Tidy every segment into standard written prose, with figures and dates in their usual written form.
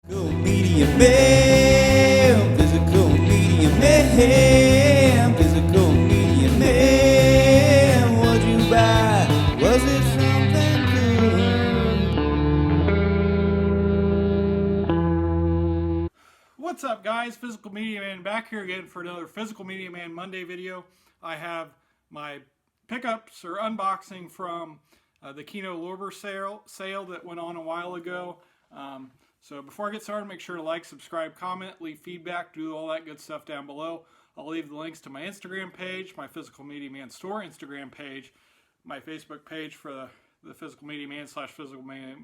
Physical media man, physical media man, physical media man. What'd you buy? Was it something good? What's up, guys? Physical Media Man back here again for another Physical Media Man Monday video. I have my pickups or unboxing from the Kino Lorber sale that went on a while ago. So before I get started, make sure to like, subscribe, comment, leave feedback, do all that good stuff down below. I'll leave the links to my Instagram page, my Physical Media Man store Instagram page, my Facebook page for the Physical Media Man / Physical Media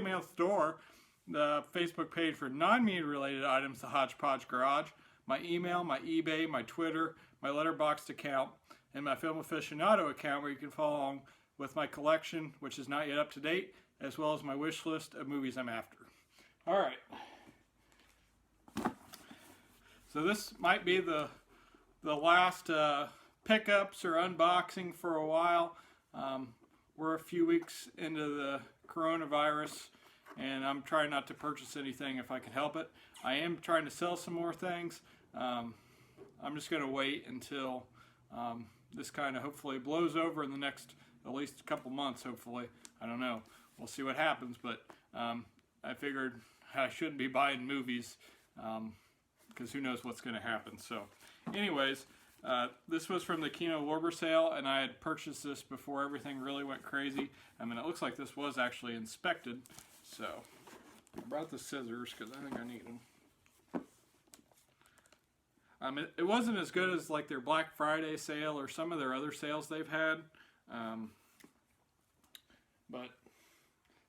Man store, the Facebook page for non-media related items, the Hodgepodge Garage, my email, my eBay, my Twitter, my Letterboxd account, and my Film Aficionado account where you can follow along with my collection, which is not yet up to date, as well as my wish list of movies I'm after. Alright, so this might be the last pickups or unboxing for a while. We're a few weeks into the coronavirus, and I'm trying not to purchase anything if I can help it. I am trying to sell some more things. I'm just going to wait until this kind of hopefully blows over in the next at least a couple months, hopefully. I don't know. We'll see what happens, but I figured I shouldn't be buying movies because who knows what's going to happen. So anyways, this was from the Kino Lorber sale, and I had purchased this before everything really went crazy. I mean, it looks like this was actually inspected. So I brought the scissors because I think I need them. It wasn't as good as like their Black Friday sale or some of their other sales they've had. But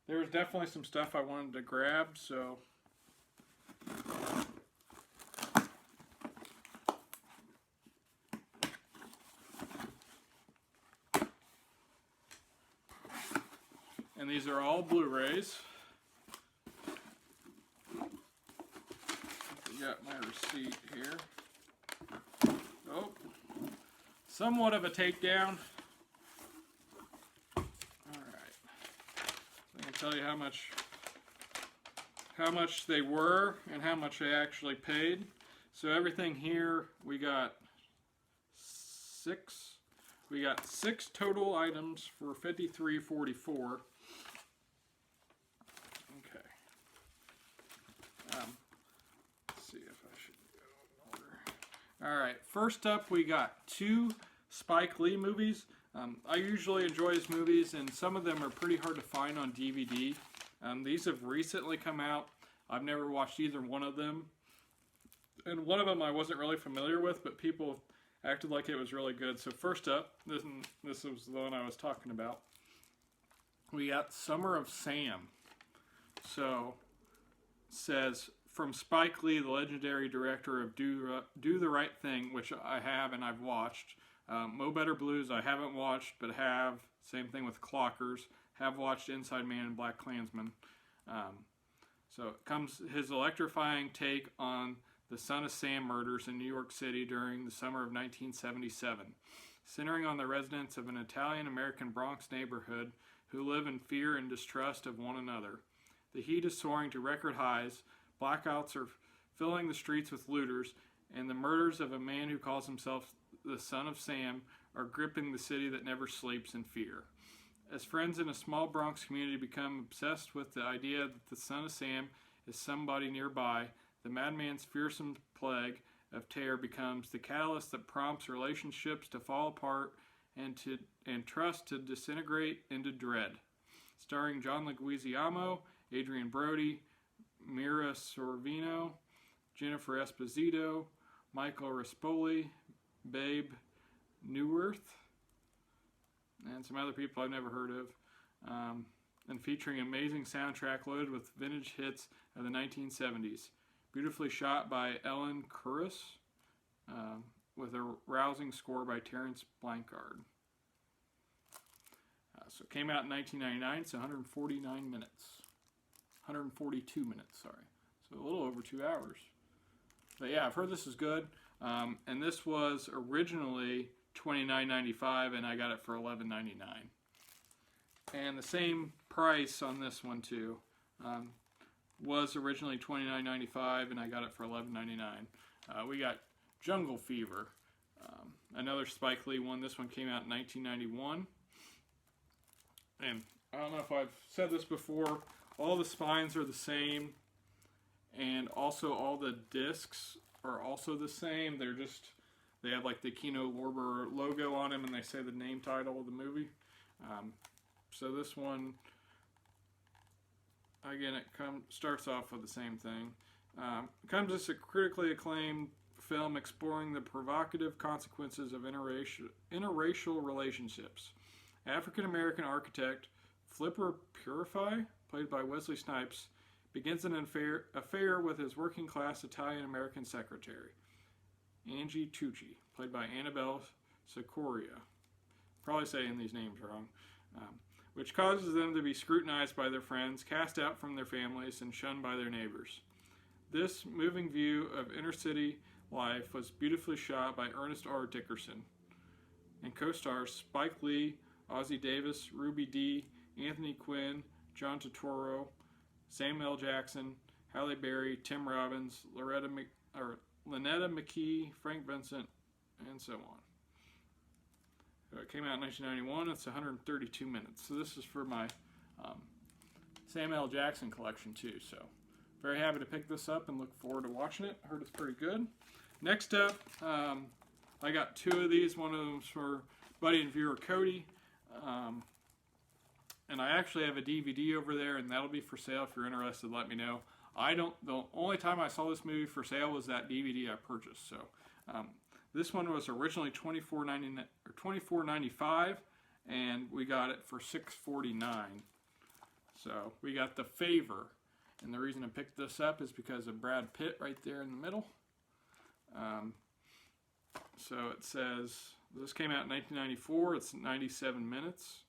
there was definitely some stuff I wanted to grab, so and these are all Blu-Rays. I got my receipt here. Oh, somewhat of a takedown. I can tell you how much they were and how much I actually paid. So everything here, we got six total items for $53.44. Okay. Let's see if I should go in order. All right. First up, we got two Spike Lee movies. I usually enjoy his movies, and some of them are pretty hard to find on DVD. These have recently come out. I've never watched either one of them. And one of them I wasn't really familiar with, but people acted like it was really good. So first up, this was the one I was talking about. We got Summer of Sam. So, it says, from Spike Lee, the legendary director of Do the Right Thing, which I have and I've watched. Mo Better Blues I haven't watched, but have. Same thing with Clockers. Have watched Inside Man and Black Klansman. So it comes his electrifying take on the Son of Sam murders in New York City during the summer of 1977, centering on the residents of an Italian-American Bronx neighborhood who live in fear and distrust of one another. The heat is soaring to record highs, blackouts are filling the streets with looters, and the murders of a man who calls himself the Son of Sam are gripping the city that never sleeps in fear. As friends in a small Bronx community become obsessed with the idea that the Son of Sam is somebody nearby, the madman's fearsome plague of terror becomes the catalyst that prompts relationships to fall apart and trust to disintegrate into dread. Starring John Leguizamo, Adrian Brody, Mira Sorvino, Jennifer Esposito, Michael Rispoli, Babe Newirth, and some other people I've never heard of, and featuring an amazing soundtrack loaded with vintage hits of the 1970s. Beautifully shot by Ellen Kuras, with a rousing score by Terrence Blancard. So it came out in 1999, so 149 minutes. 142 minutes, sorry. So a little over 2 hours. But yeah, I've heard this is good. And this was originally $29.95, and I got it for $11.99. And the same price on this one too. was originally $29.95, and I got it for $11.99. We got Jungle Fever, another Spike Lee one. This one came out in 1991. And I don't know if I've said this before, all the spines are the same, and also all the discs are also the same. They have like the Kino Lorber logo on them, and they say the name title of the movie. So this one, again, it starts off with the same thing. Comes as a critically acclaimed film exploring the provocative consequences of interracial relationships. African-American architect Flipper Purify, played by Wesley Snipes, begins an affair with his working-class Italian-American secretary, Angie Tucci, played by Annabelle Sciorra. Probably saying these names wrong. Which causes them to be scrutinized by their friends, cast out from their families, and shunned by their neighbors. This moving view of inner-city life was beautifully shot by Ernest R. Dickerson, and co-stars Spike Lee, Ossie Davis, Ruby Dee, Anthony Quinn, John Turturro, Samuel L. Jackson, Halle Berry, Tim Robbins, Lynetta McKee, Frank Vincent, and so on. So it came out in 1991. It's 132 minutes. So this is for my Samuel L. Jackson collection too. So very happy to pick this up and look forward to watching it. I heard it's pretty good. Next up, I got two of these. One of them's for buddy and viewer Cody. And I actually have a DVD over there, and that'll be for sale. If you're interested, let me know. The only time I saw this movie for sale was that DVD I purchased. So this one was originally $24.95, and we got it for $6.49. So we got The Favor, and the reason I picked this up is because of Brad Pitt right there in the middle. So it says this came out in 1994. It's 97 minutes.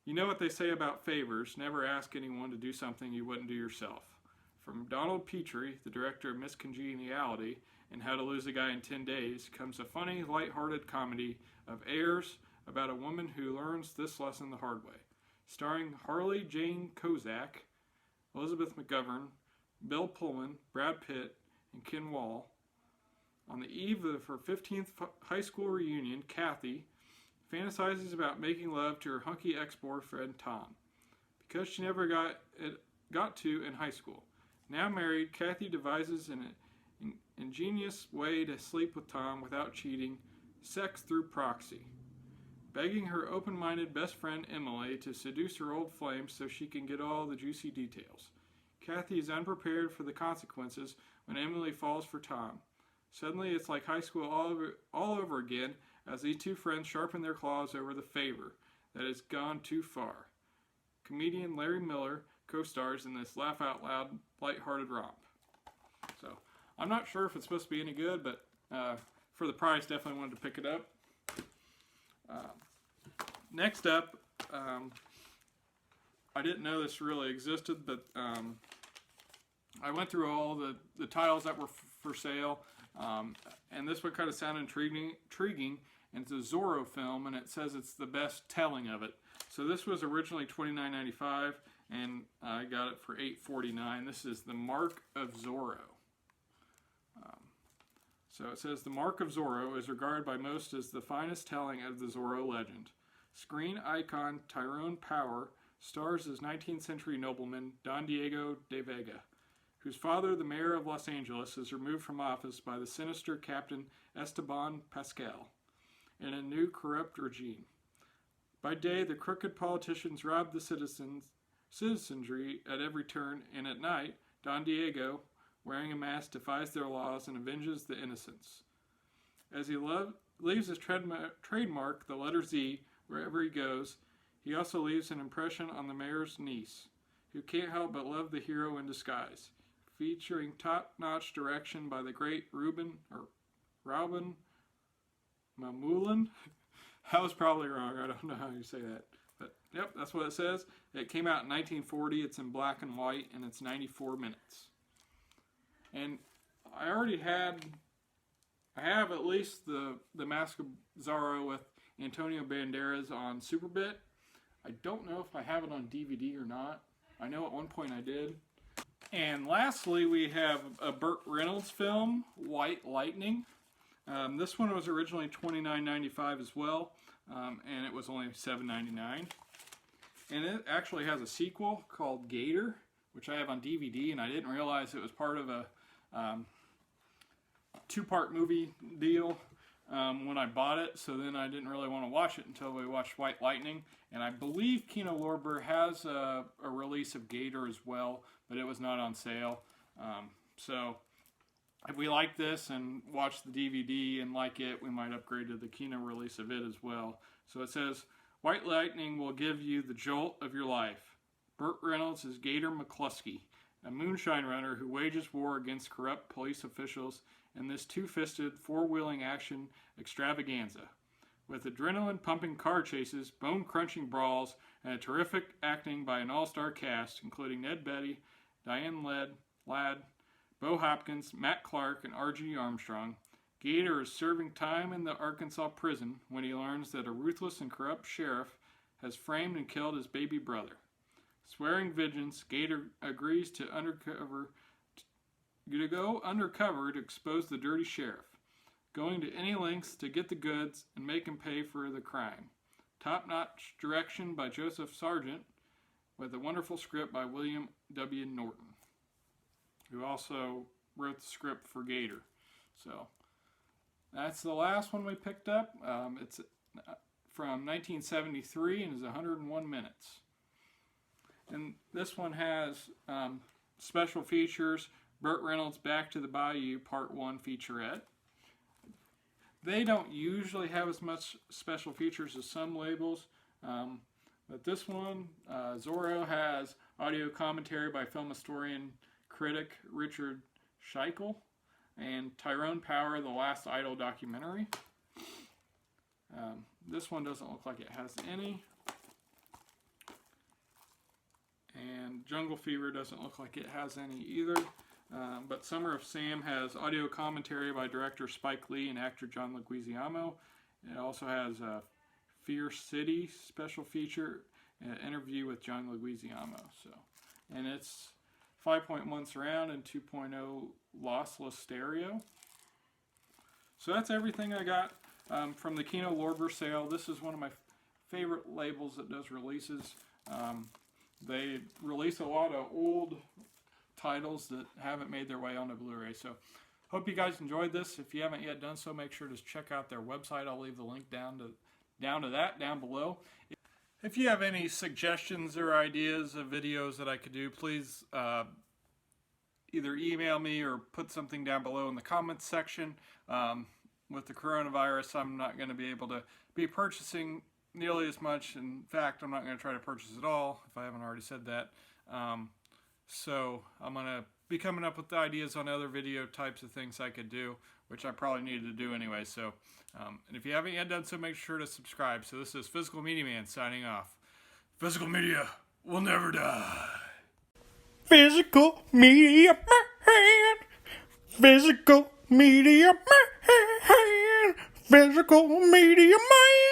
You know what they say about favors, never ask anyone to do something you wouldn't do yourself. From Donald Petrie, the director of Miss Congeniality and How to Lose a Guy in 10 Days, comes a funny, light-hearted comedy of airs about a woman who learns this lesson the hard way. Starring Harley Jane Kozak, Elizabeth McGovern, Bill Pullman, Brad Pitt, and Ken Wall. On the eve of her 15th high school reunion, Kathy fantasizes about making love to her hunky ex-boyfriend Tom, because she never got to in high school. Now married, Kathy devises an ingenious way to sleep with Tom without cheating, sex through proxy, begging her open-minded best friend Emily to seduce her old flame so she can get all the juicy details. Kathy is unprepared for the consequences when Emily falls for Tom. Suddenly, it's like high school all over again as these two friends sharpen their claws over the favor that has gone too far. Comedian Larry Miller co-stars in this laugh-out-loud, light-hearted romp. So, I'm not sure if it's supposed to be any good, but for the price, definitely wanted to pick it up. Next up, I didn't know this really existed, but I went through all the titles that were for sale. And this one kind of sounded intriguing, and it's a Zorro film, and it says it's the best telling of it. So this was originally $29.95, and I got it for $8.49. This is The Mark of Zorro. So it says, The Mark of Zorro is regarded by most as the finest telling of the Zorro legend. Screen icon Tyrone Power stars as 19th century nobleman Don Diego de Vega, whose father, the mayor of Los Angeles, is removed from office by the sinister Captain Esteban Pascal in a new corrupt regime. By day, the crooked politicians rob the citizenry at every turn, and at night, Don Diego, wearing a mask, defies their laws and avenges the innocents. As he leaves his trademark, the letter Z, wherever he goes, he also leaves an impression on the mayor's niece, who can't help but love the hero in disguise. Featuring top-notch direction by the great Robin Mamoulan. I was probably wrong. I don't know how you say that. But, yep, that's what it says. It came out in 1940. It's in black and white, and it's 94 minutes. And I have at least the Mask of Zorro with Antonio Banderas on Superbit. I don't know if I have it on DVD or not. I know at one point I did. And lastly, we have a Burt Reynolds film, White Lightning. This one was originally $29.95 as well, and it was only $7.99. And it actually has a sequel called Gator, which I have on DVD, and I didn't realize it was part of a two-part movie deal when I bought it, so then I didn't really want to watch it until we watched White Lightning. And I believe Kino Lorber has a release of Gator as well, but it was not on sale. So if we like this and watch the DVD and like it, we might upgrade to the Kino release of it as well. So it says, White Lightning will give you the jolt of your life. Burt Reynolds is Gator McCluskey, a moonshine runner who wages war against corrupt police officials in this two-fisted, four-wheeling action extravaganza. With adrenaline-pumping car chases, bone-crunching brawls, and a terrific acting by an all-star cast, including Ned Beatty, Diane Ladd, Bo Hopkins, Matt Clark, and R.G. Armstrong, Gator is serving time in the Arkansas prison when he learns that a ruthless and corrupt sheriff has framed and killed his baby brother. Swearing vengeance, Gator agrees to go undercover to expose the dirty sheriff, going to any lengths to get the goods and make him pay for the crime. Top-notch direction by Joseph Sargent, with a wonderful script by William W. Norton, who also wrote the script for Gator. So that's the last one we picked up. It's from 1973 and is 101 minutes. And this one has special features, Burt Reynolds' Back to the Bayou Part 1 featurette. They don't usually have as much special features as some labels, but this one, Zorro, has audio commentary by film historian critic Richard Scheichel and Tyrone Power, The Last Idol documentary. This one doesn't look like it has any. And Jungle Fever doesn't look like it has any either. But Summer of Sam has audio commentary by director Spike Lee and actor John Leguizamo. It also has a Fear City special feature, an interview with John Leguizamo. And it's 5.1 surround and 2.0 lossless stereo. So that's everything I got from the Kino Lorber sale. This is one of my favorite labels that does releases. They release a lot of old titles that haven't made their way onto Blu-ray. So hope you guys enjoyed this. If you haven't yet done so, make sure to check out their website. I'll leave the link down below. If you have any suggestions or ideas of videos that I could do, please either email me or put something down below in the comments section. With the coronavirus, I'm not going to be able to be purchasing nearly as much. In fact, I'm not going to try to purchase it all, if I haven't already said that. So I'm going to be coming up with ideas on other video types of things I could do, which I probably needed to do anyway. So, and if you haven't yet done so, make sure to subscribe. So this is Physical Media Man signing off. Physical Media will never die. Physical Media Man. Physical Media Man. Physical Media Man.